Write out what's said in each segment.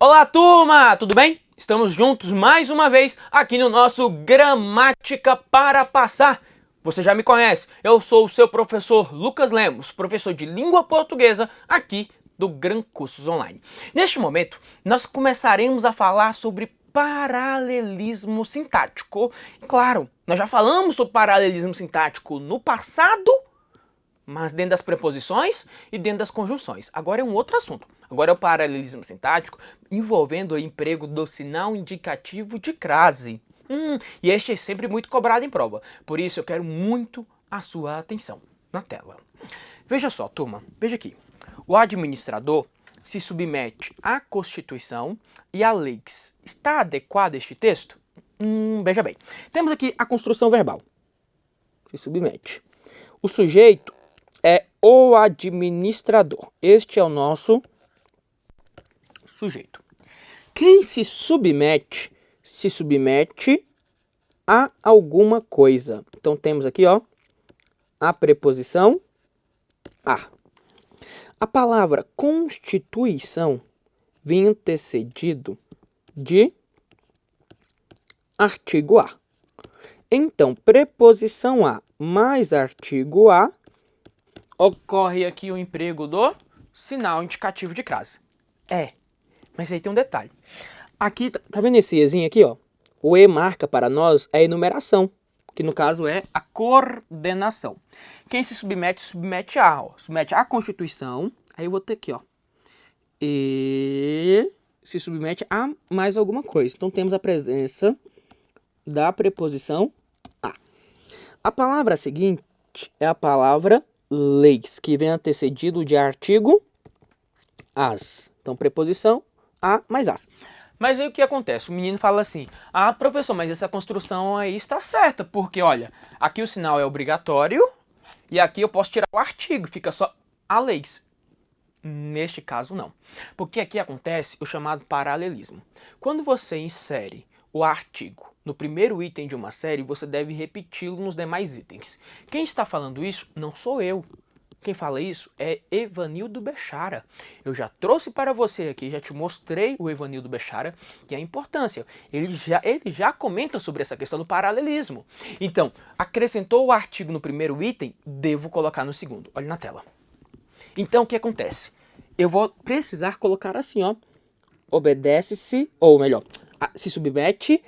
Olá, turma! Tudo bem? Estamos juntos mais uma vez aqui no nosso Gramática para Passar. Você já me conhece, eu sou o seu professor Lucas Lemos, professor de língua portuguesa aqui do Gran Cursos Online. Neste momento, nós começaremos a falar sobre paralelismo sintático. Claro, nós já falamos sobre paralelismo sintático no passado, mas dentro das preposições e dentro das conjunções. Agora é um outro assunto. Agora é o paralelismo sintático envolvendo o emprego do sinal indicativo de crase. E este é sempre muito cobrado em prova. Por isso eu quero muito a sua atenção na tela. Veja só, turma. Veja aqui. O administrador se submete à Constituição e a leis. Está adequado este texto? Veja bem. Temos aqui a construção verbal. Se submete. O sujeito é o administrador. Este é o nosso sujeito. Quem se submete a alguma coisa. Então temos aqui, ó, a preposição a. A palavra Constituição vem antecedido de artigo a. Então, preposição a mais artigo a, ocorre aqui o emprego do sinal indicativo de crase. Mas aí tem um detalhe. Aqui, tá vendo esse ezinho aqui, ó? O E marca para nós a enumeração, que no caso é a coordenação. Quem se submete a, ó, submete à Constituição, aí eu vou ter aqui, ó, e se submete a mais alguma coisa. Então temos a presença da preposição a. A palavra seguinte é a palavra leis, que vem antecedido de artigo as. Então preposição a mais as. Mas aí o que acontece? O menino fala assim: ah, professor, mas essa construção aí está certa, porque olha, aqui o sinal é obrigatório e aqui eu posso tirar o artigo, fica só a leis. Neste caso não, porque aqui acontece o chamado paralelismo. Quando você insere o artigo no primeiro item de uma série, você deve repeti-lo nos demais itens. Quem está falando isso não sou eu. Quem fala isso é Evanildo Bechara. Eu já trouxe para você aqui, já te mostrei o Evanildo Bechara e a importância. Ele já comenta sobre essa questão do paralelismo. Então, acrescentou o artigo no primeiro item, devo colocar no segundo. Olha na tela. Então, o que acontece? Eu vou precisar colocar assim, ó. Obedece-se, ou melhor, se submete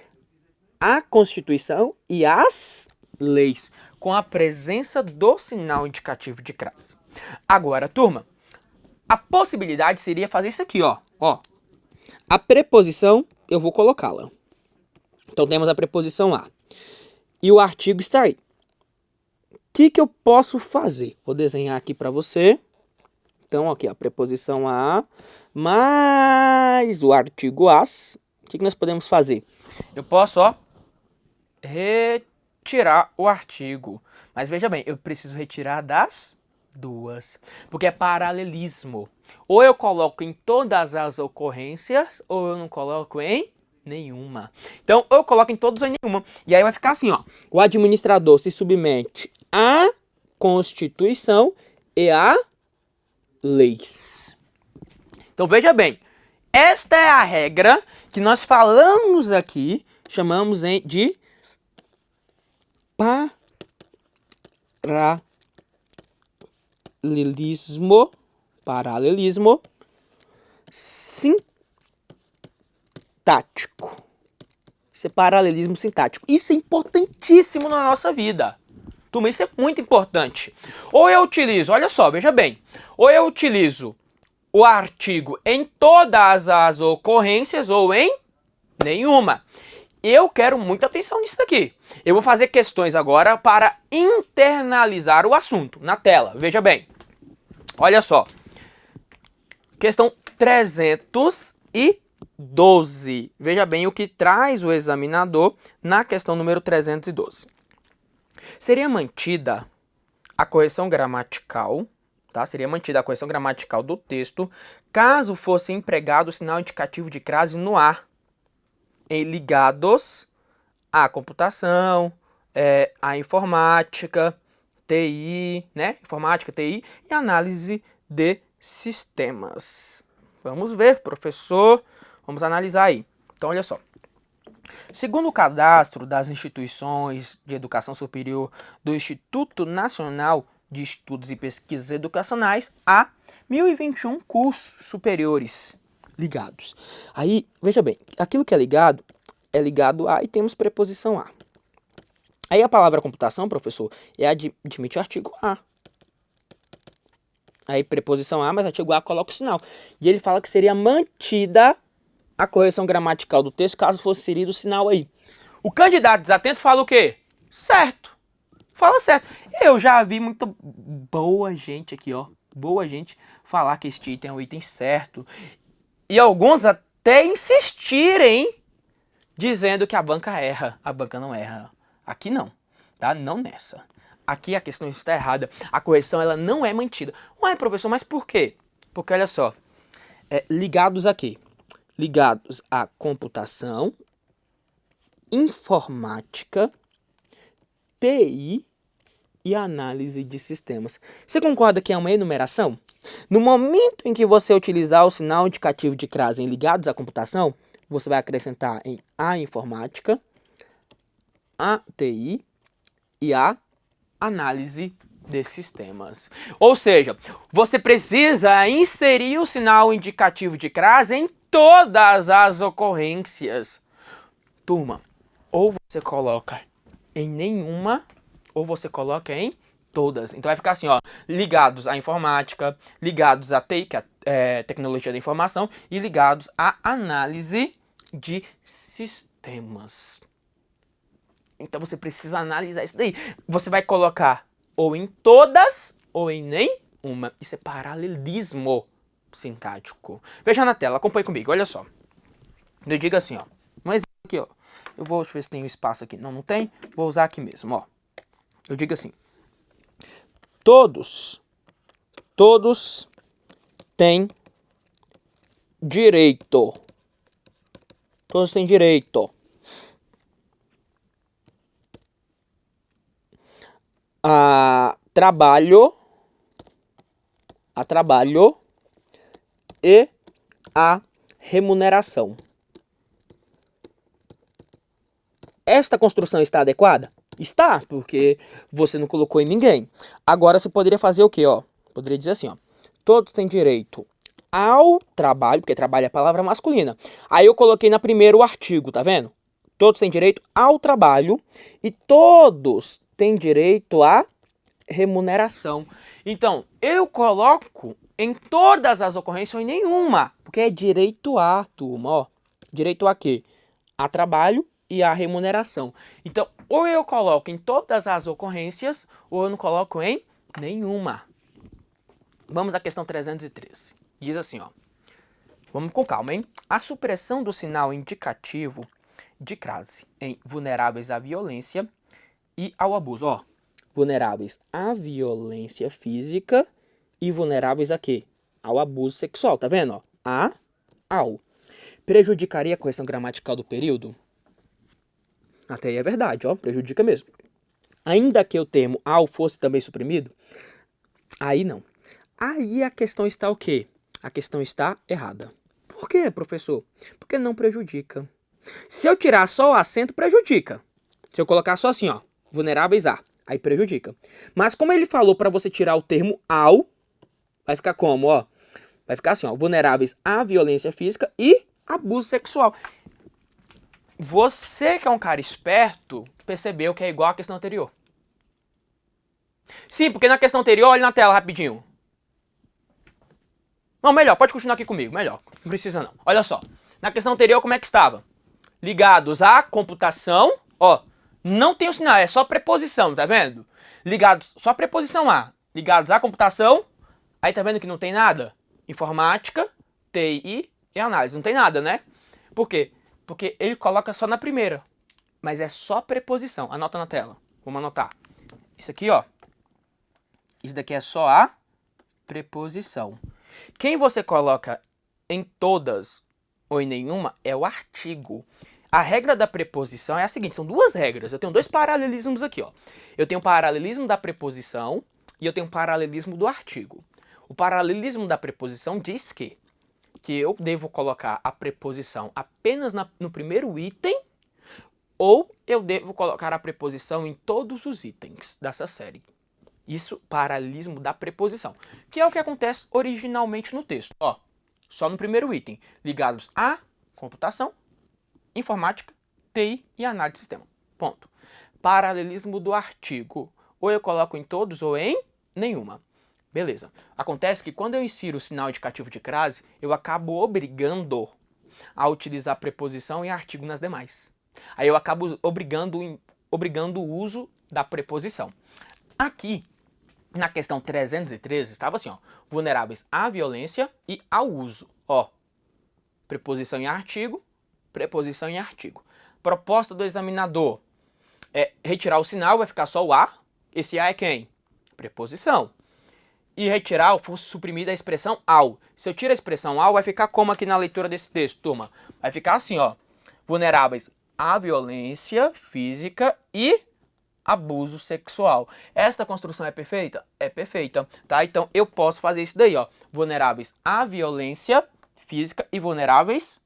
à Constituição e às leis, com a presença do sinal indicativo de crase. Agora, turma, a possibilidade seria fazer isso aqui, ó. A preposição, eu vou colocá-la. Então, temos a preposição a. E o artigo está aí. O que eu posso fazer? Vou desenhar aqui para você. Então, aqui, a preposição a mais o artigo as. O que nós podemos fazer? Eu posso, ó, retirar o artigo. Mas veja bem, eu preciso retirar das duas, porque é paralelismo. Ou eu coloco em todas as ocorrências, ou eu não coloco em nenhuma. Então, ou eu coloco em todas ou em nenhuma. E aí vai ficar assim, ó. O administrador se submete à Constituição e a leis. Então, veja bem. Esta é a regra que nós falamos aqui, chamamos de paralelismo sintático. Isso é paralelismo sintático. Isso é importantíssimo na nossa vida. Turma, isso é muito importante. Ou eu utilizo, olha só, veja bem. Ou eu utilizo o artigo em todas as ocorrências ou em nenhuma. Eu quero muita atenção nisso daqui. Eu vou fazer questões agora para internalizar o assunto na tela. Veja bem. Olha só. Questão 312. Veja bem o que traz o examinador na questão número 312. Seria mantida a correção gramatical, tá? Seria mantida a correção gramatical do texto caso fosse empregado o sinal indicativo de crase no a, ligados à computação, à informática, TI, né? Informática, TI e análise de sistemas. Vamos ver, professor. Vamos analisar aí. Então, olha só. Segundo o cadastro das instituições de educação superior do Instituto Nacional de Estudos e Pesquisas Educacionais, há 1.021 cursos superiores ligados. Aí, veja bem, aquilo que é ligado a e temos preposição a. Aí a palavra computação, professor, admite o artigo a. Aí preposição a, mas artigo a coloca o sinal. E ele fala que seria mantida a correção gramatical do texto caso fosse inserido o sinal aí. O candidato desatento fala o quê? Certo. Fala certo. Eu já vi muita boa gente aqui, ó. Boa gente falar que este item é o item certo. E alguns até insistirem dizendo que a banca erra. A banca não erra. Aqui não, tá? Não nessa. Aqui a questão está errada. A correção ela não é mantida. Ué, professor, mas por quê? Porque olha só. Ligados a quê? Ligados à computação, informática, TI e análise de sistemas. Você concorda que é uma enumeração? No momento em que você utilizar o sinal indicativo de crase em ligados à computação, você vai acrescentar em a informática, a TI e a análise de sistemas. Ou seja, você precisa inserir o sinal indicativo de crase em todas as ocorrências. Turma, ou você coloca em nenhuma, ou você coloca em todas. Então vai ficar assim, ó, ligados à informática, ligados à TI, que é tecnologia da informação, e ligados à análise de sistemas. Então você precisa analisar isso daí. Você vai colocar ou em todas ou em nenhuma. Isso é paralelismo sintático. Veja na tela, acompanhe comigo, olha só. Eu digo assim, ó. Um exemplo aqui, ó. Eu vou ver se tem um espaço aqui. Não, não tem. Vou usar aqui mesmo, ó. Eu digo assim. Todos têm direito. Todos têm direito a trabalho e a remuneração. Esta construção está adequada? Está, porque você não colocou em ninguém. Agora você poderia fazer o quê, ó? Poderia dizer assim, ó. Todos têm direito ao trabalho, porque trabalho é a palavra masculina. Aí eu coloquei na primeira o artigo, tá vendo? Todos têm direito ao trabalho e todos têm direito à remuneração. Então, eu coloco em todas as ocorrências ou em nenhuma, porque é direito a, turma, ó. Direito a quê? A trabalho e a remuneração. Então, ou eu coloco em todas as ocorrências, ou eu não coloco em nenhuma. Vamos à questão 313. Diz assim, ó. Vamos com calma, hein? A supressão do sinal indicativo de crase em vulneráveis à violência e ao abuso. Ó, vulneráveis à violência física e vulneráveis a quê? Ao abuso sexual, tá vendo? Ó? Ao. Prejudicaria a correção gramatical do período? Até aí é verdade, ó, prejudica mesmo. Ainda que o termo ao fosse também suprimido, aí não. Aí a questão está o quê? A questão está errada. Por quê, professor? Porque não prejudica. Se eu tirar só o acento, prejudica. Se eu colocar só assim, ó, vulneráveis a, aí prejudica. Mas como ele falou para você tirar o termo ao, vai ficar como, ó? Vai ficar assim, ó, vulneráveis à violência física e abuso sexual. Você que é um cara esperto, percebeu que é igual à questão anterior. Sim, porque na questão anterior, olha na tela rapidinho. Não, melhor, pode continuar aqui comigo, melhor. Não precisa não. Olha só, na questão anterior como é que estava? Ligados à computação, ó, não tem o sinal, é só preposição, tá vendo? Ligados, só preposição a. Ligados à computação, aí tá vendo que não tem nada? Informática, TI e análise, não tem nada, né? Por quê? Porque ele coloca só na primeira, mas é só preposição. Anota na tela, vamos anotar. Isso aqui, ó, isso daqui é só a preposição. Quem você coloca em todas ou em nenhuma é o artigo. A regra da preposição é a seguinte, são duas regras. Eu tenho dois paralelismos aqui, ó. Eu tenho o paralelismo da preposição e eu tenho o paralelismo do artigo. O paralelismo da preposição diz que que eu devo colocar a preposição apenas no primeiro item ou eu devo colocar a preposição em todos os itens dessa série. Isso, paralelismo da preposição, que é o que acontece originalmente no texto. Ó, só no primeiro item, ligados a computação, informática, TI e análise de sistema. Ponto. Paralelismo do artigo. Ou eu coloco em todos ou em nenhuma. Beleza. Acontece que quando eu insiro o sinal indicativo de crase, eu acabo obrigando a utilizar preposição e artigo nas demais. Aí eu acabo obrigando o uso da preposição. Aqui, na questão 313, estava assim, ó, vulneráveis à violência e ao uso. Ó, preposição e artigo, preposição e artigo. Proposta do examinador é retirar o sinal, vai ficar só o a. Esse a é quem? Preposição. E retirar, fosse suprimida a expressão ao. Se eu tiro a expressão ao, vai ficar como aqui na leitura desse texto, turma? Vai ficar assim, ó, vulneráveis à violência física e abuso sexual. Esta construção é perfeita? É perfeita, tá? Então eu posso fazer isso daí, ó, vulneráveis à violência física e vulneráveis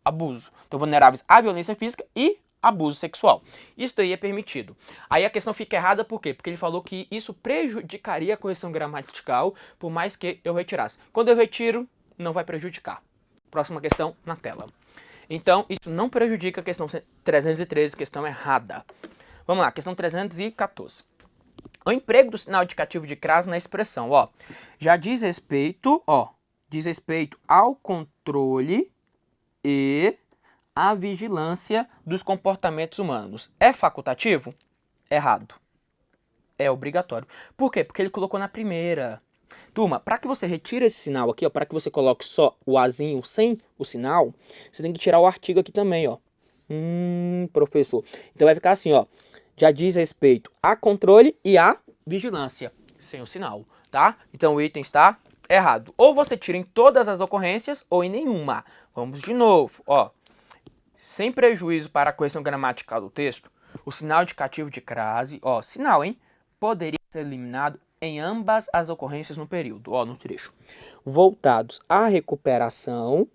abuso. Então vulneráveis à violência física e abuso sexual. Isso daí é permitido. Aí a questão fica errada por quê? Porque ele falou que isso prejudicaria a correção gramatical, por mais que eu retirasse. Quando eu retiro, não vai prejudicar. Próxima questão na tela. Então, isso não prejudica a questão 313, questão errada. Vamos lá, questão 314. O emprego do sinal indicativo de crase na expressão, ó, já diz respeito, ó, diz respeito ao controle e a vigilância dos comportamentos humanos. É facultativo? Errado. É obrigatório. Por quê? Porque ele colocou na primeira. Turma, para que você retire esse sinal aqui, ó, para que você coloque só o azinho sem o sinal, você tem que tirar o artigo aqui também, ó. Professor. Então vai ficar assim, ó. Já diz respeito a controle e a vigilância, sem o sinal, tá? Então o item está errado. Ou você tira em todas as ocorrências ou em nenhuma. Vamos de novo, ó. Sem prejuízo para a correção gramatical do texto, o sinal indicativo de crase, ó, sinal, hein, poderia ser eliminado em ambas as ocorrências no período, ó, no trecho, voltados à recuperação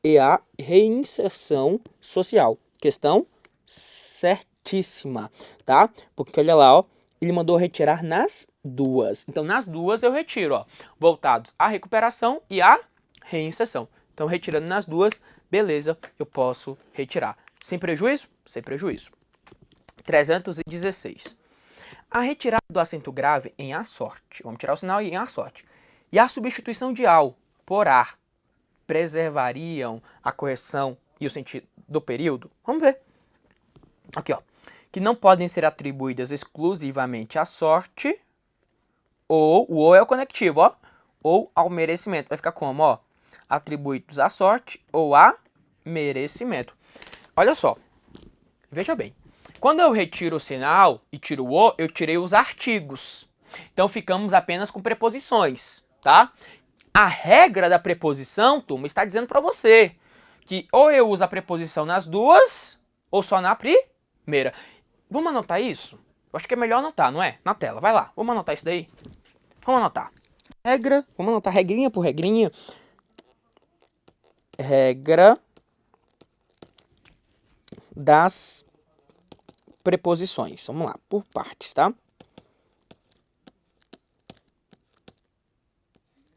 e à reinserção social. Questão certíssima, tá? Porque olha lá, ó, ele mandou retirar nas duas. Então, nas duas eu retiro, ó, voltados à recuperação e à reinserção. Então, retirando nas duas, beleza, eu posso retirar. Sem prejuízo? Sem prejuízo. 316. A retirada do acento grave em a sorte. Vamos tirar o sinal em a sorte. E a substituição de ao por a preservariam a correção e o sentido do período? Vamos ver. Aqui, ó. Que não podem ser atribuídas exclusivamente à sorte ou o ou é o conectivo, ó. Ou ao merecimento. Vai ficar como, ó? Atribuídos à sorte ou a merecimento. Olha só, veja bem, quando eu retiro o sinal e tiro o eu tirei os artigos. Então ficamos apenas com preposições, tá? A regra da preposição, turma, está dizendo para você que ou eu uso a preposição nas duas ou só na primeira. Vamos anotar isso? Eu acho que é melhor anotar, não é? Na tela, vai lá, vamos anotar isso daí? Vamos anotar. Regra, vamos anotar regrinha por regrinha. Regra das preposições. Vamos lá, por partes, tá?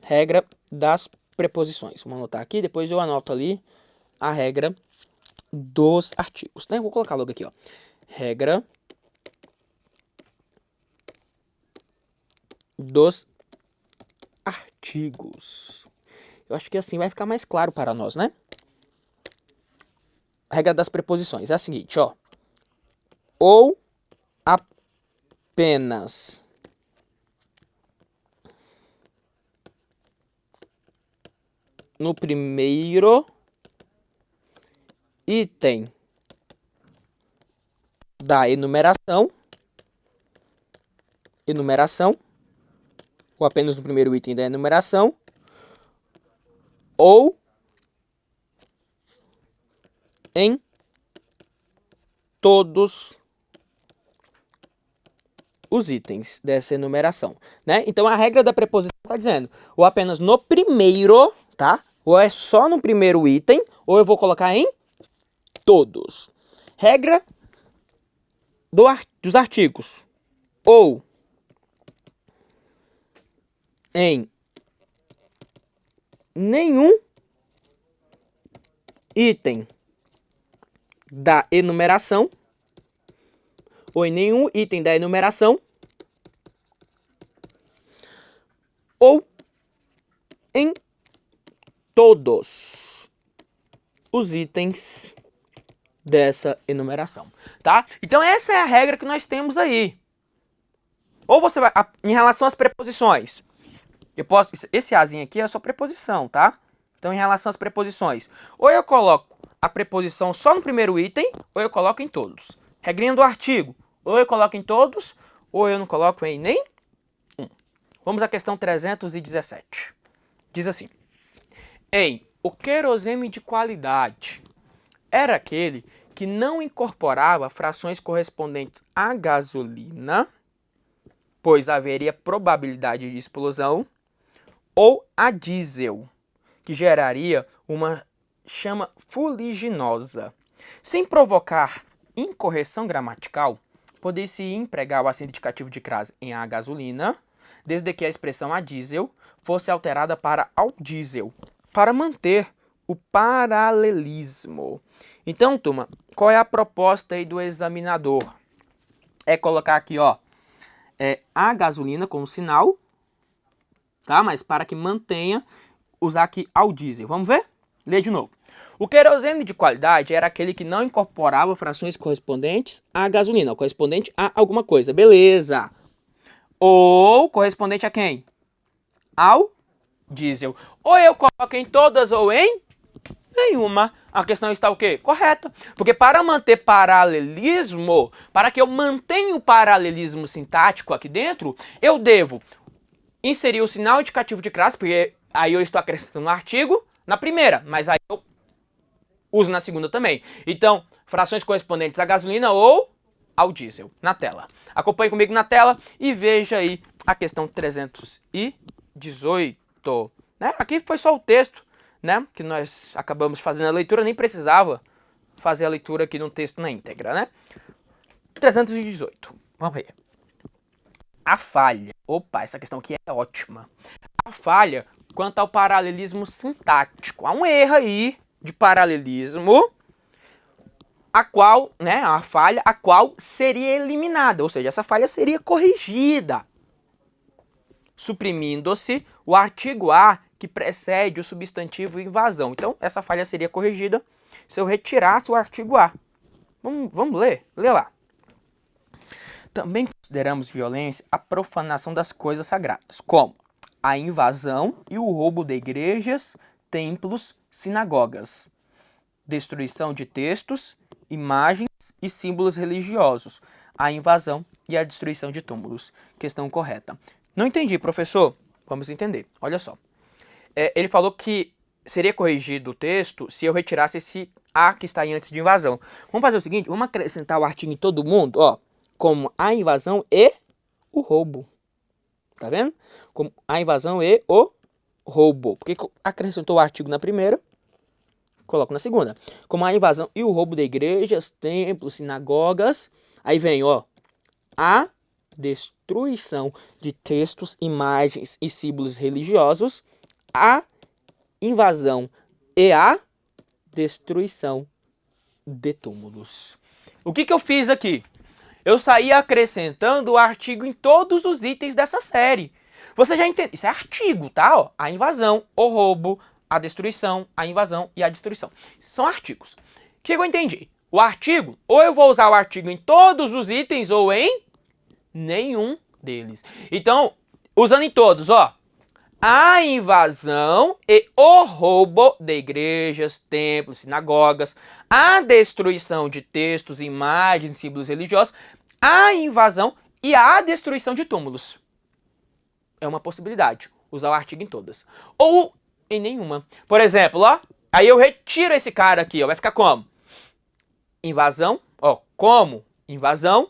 Regra das preposições. Vamos anotar aqui, depois eu anoto ali a regra dos artigos, né? Vou colocar logo aqui, ó. Regra dos artigos. Eu acho que assim vai ficar mais claro para nós, né? A regra das preposições é a seguinte, ó. Ou apenas no primeiro item da enumeração, ou apenas no primeiro item da enumeração, ou em todos os itens dessa enumeração, né? Então a regra da preposição está dizendo ou apenas no primeiro, tá? Ou é só no primeiro item, ou eu vou colocar em todos. Regra dos artigos. Ou em nenhum item da enumeração, ou em nenhum item da enumeração, ou em todos os itens dessa enumeração, tá? Então essa é a regra que nós temos aí. Ou você vai, em relação às preposições, esse azinho aqui é só preposição, tá? Então em relação às preposições, ou eu coloco a preposição só no primeiro item, ou eu coloco em todos. Regrinha do artigo, ou eu coloco em todos, ou eu não coloco em nenhum. Vamos à questão 317. Diz assim: o querosene de qualidade era aquele que não incorporava frações correspondentes à gasolina, pois haveria probabilidade de explosão, ou a diesel, que geraria uma chama fuliginosa. Sem provocar incorreção gramatical, poderia-se empregar o acento indicativo de crase em a gasolina, desde que a expressão a diesel fosse alterada para ao diesel, para manter o paralelismo. Então, turma, qual é a proposta aí do examinador? É colocar aqui, ó, a gasolina como sinal, tá? Mas para que mantenha, usar aqui ao diesel. Vamos ver? Lê de novo. O querosene de qualidade era aquele que não incorporava frações correspondentes à gasolina, correspondente a alguma coisa. Beleza. Ou correspondente a quem? Ao diesel. Ou eu coloco em todas ou em nenhuma. A questão está o quê? Correta. Porque para manter paralelismo, para que eu mantenha o paralelismo sintático aqui dentro, eu devo inserir o sinal indicativo de classe, porque aí eu estou acrescentando um artigo na primeira, mas aí eu uso na segunda também. Então, frações correspondentes à gasolina ou ao diesel, na tela. Acompanhe comigo na tela e veja aí a questão 318. Né? Aqui foi só o texto, né, que nós acabamos fazendo a leitura, nem precisava fazer a leitura aqui no texto na íntegra, né? 318. Vamos ver. A falha. Opa, essa questão aqui é ótima. A falha quanto ao paralelismo sintático. Há um erro aí de paralelismo, a qual, né, a falha, a qual seria eliminada, ou seja, essa falha seria corrigida, suprimindo-se o artigo A que precede o substantivo invasão. Então, essa falha seria corrigida se eu retirasse o artigo A. Vamos ler? Lê lá. Também consideramos violência a profanação das coisas sagradas, como a invasão e o roubo de igrejas, templos, sinagogas, destruição de textos, imagens e símbolos religiosos, a invasão e a destruição de túmulos. Questão correta. Não entendi, professor. Vamos entender. Olha só. Ele falou que seria corrigido o texto se eu retirasse esse A que está aí antes de invasão. Vamos fazer o seguinte, vamos acrescentar o artigo em todo mundo, ó, como a invasão e o roubo. Tá vendo? Como a invasão e o roubo. Porque acrescentou o artigo na primeira, coloco na segunda. Como a invasão e o roubo de igrejas, templos, sinagogas. Aí vem, ó, a destruição de textos, imagens e símbolos religiosos, a invasão e a destruição de túmulos. O que eu fiz aqui? Eu saí acrescentando o artigo em todos os itens dessa série. Você já entende? Isso é artigo, tá? Ó, a invasão, o roubo, a destruição, a invasão e a destruição. São artigos. O que eu entendi? O artigo, ou eu vou usar o artigo em todos os itens ou em nenhum deles. Então, usando em todos, ó. A invasão e o roubo de igrejas, templos, sinagogas, a destruição de textos, imagens, símbolos religiosos, a invasão e a destruição de túmulos. É uma possibilidade, usar o artigo em todas. Ou em nenhuma. Por exemplo, ó, aí eu retiro esse cara aqui, ó, vai ficar como? Invasão, ó, como invasão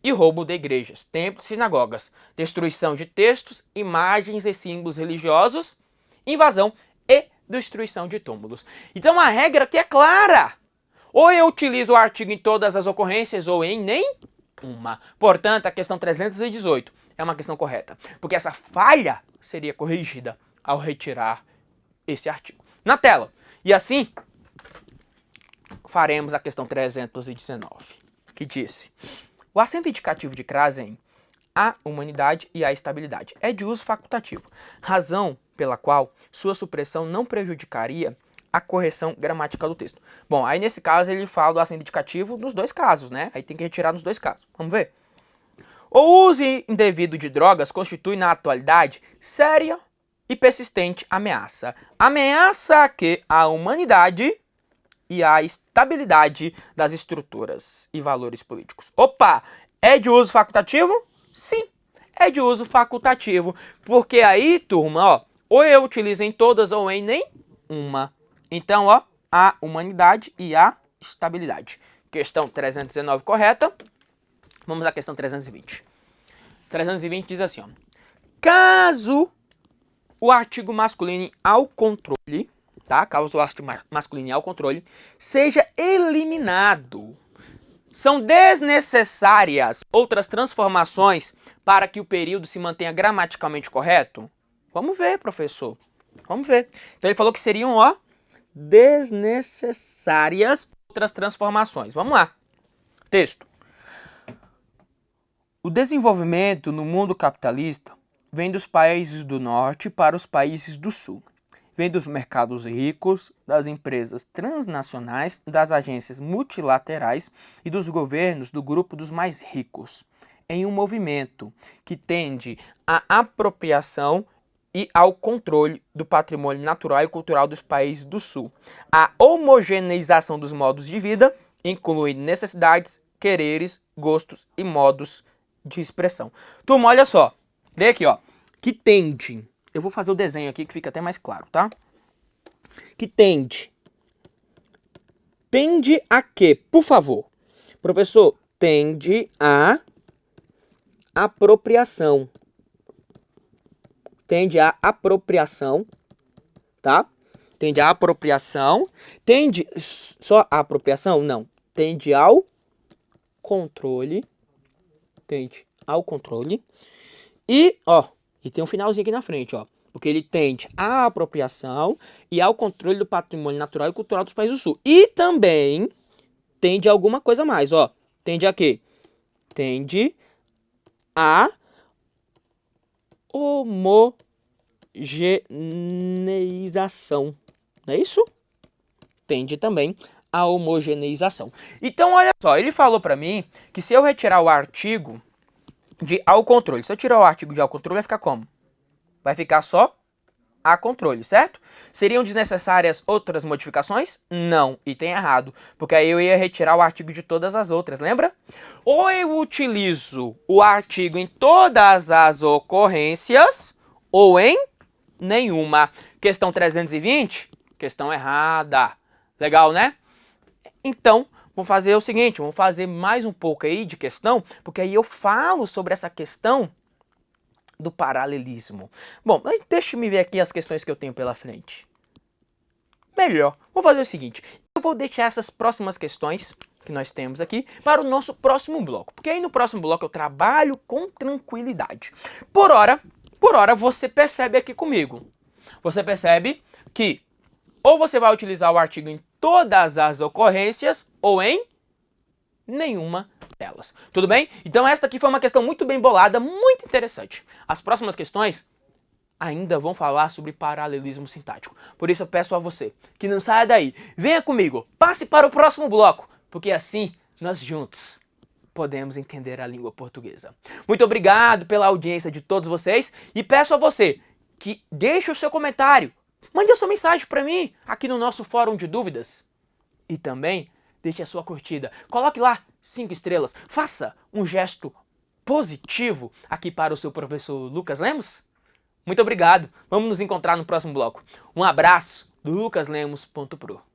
e roubo de igrejas, templos, sinagogas, destruição de textos, imagens e símbolos religiosos, invasão e destruição de túmulos. Então a regra aqui é clara. Ou eu utilizo o artigo em todas as ocorrências ou em nenhuma. Portanto, a questão 318 é uma questão correta, porque essa falha seria corrigida ao retirar esse artigo. Na tela. E assim, faremos a questão 319, que disse: o acento indicativo de crase em a humanidade e a estabilidade é de uso facultativo, razão pela qual sua supressão não prejudicaria a correção gramatical do texto. Bom, aí nesse caso ele fala do acento indicativo nos dois casos, né? Aí tem que retirar nos dois casos. Vamos ver? O uso indevido de drogas constitui na atualidade séria e persistente ameaça. Ameaça que a humanidade e a estabilidade das estruturas e valores políticos. Opa! É de uso facultativo? Sim, é de uso facultativo. Porque aí, turma, ó, ou eu utilizo em todas ou em nenhuma. Então, ó, a humanidade e a estabilidade. Questão 319 correta. Vamos à questão 320. 320 diz assim, ó: caso o artigo masculino ao controle, tá? Caso o artigo masculino ao controle seja eliminado, são desnecessárias outras transformações para que o período se mantenha gramaticalmente correto? Vamos ver, professor. Vamos ver. Então ele falou que seriam, ó, desnecessárias outras transformações. Vamos lá. Texto. O desenvolvimento no mundo capitalista vem dos países do norte para os países do sul. Vem dos mercados ricos, das empresas transnacionais, das agências multilaterais e dos governos do grupo dos mais ricos, em um movimento que tende à apropriação e ao controle do patrimônio natural e cultural dos países do sul. A homogeneização dos modos de vida, incluindo necessidades, quereres, gostos e modos de expressão. Turma, olha só. Vê aqui, ó. Que tende. Eu vou fazer o desenho aqui que fica até mais claro, tá? Que tende. Tende a quê? Por favor. Professor, tende a apropriação. Tende a apropriação, tá? Tende a apropriação. Tende só a apropriação? Não. Tende ao controle. Tende ao controle. E, ó, e tem um finalzinho aqui na frente, ó. Porque ele tende à apropriação e ao controle do patrimônio natural e cultural dos países do sul. E também tende a alguma coisa mais, ó. Tende a quê? Tende a homogeneização. Não é isso? Tende também a homogeneização. Então, olha só, ele falou para mim que se eu retirar o artigo de ao controle, se eu tirar o artigo de ao controle, vai ficar como? Vai ficar só a controle, certo? Seriam desnecessárias outras modificações? Não, e tem errado, porque aí eu ia retirar o artigo de todas as outras, lembra? Ou eu utilizo o artigo em todas as ocorrências, ou em nenhuma. Questão 320? Questão errada. Legal, né? Então, vamos fazer o seguinte, vamos fazer mais um pouco aí de questão, porque aí eu falo sobre essa questão do paralelismo. Bom, mas deixa-me ver aqui as questões que eu tenho pela frente. Melhor, vou fazer o seguinte, eu vou deixar essas próximas questões que nós temos aqui para o nosso próximo bloco, porque aí no próximo bloco eu trabalho com tranquilidade. Por hora, você percebe aqui comigo, você percebe que ou você vai utilizar o artigo em todas as ocorrências ou em nenhuma delas. Tudo bem? Então esta aqui foi uma questão muito bem bolada, muito interessante. As próximas questões ainda vão falar sobre paralelismo sintático. Por isso eu peço a você que não saia daí. Venha comigo, passe para o próximo bloco, porque assim nós juntos podemos entender a língua portuguesa. Muito obrigado pela audiência de todos vocês e peço a você que deixe o seu comentário. Mande a sua mensagem para mim aqui no nosso fórum de dúvidas. E também deixe a sua curtida. Coloque lá 5 estrelas. Faça um gesto positivo aqui para o seu professor Lucas Lemos. Muito obrigado. Vamos nos encontrar no próximo bloco. Um abraço do lucaslemos.pro.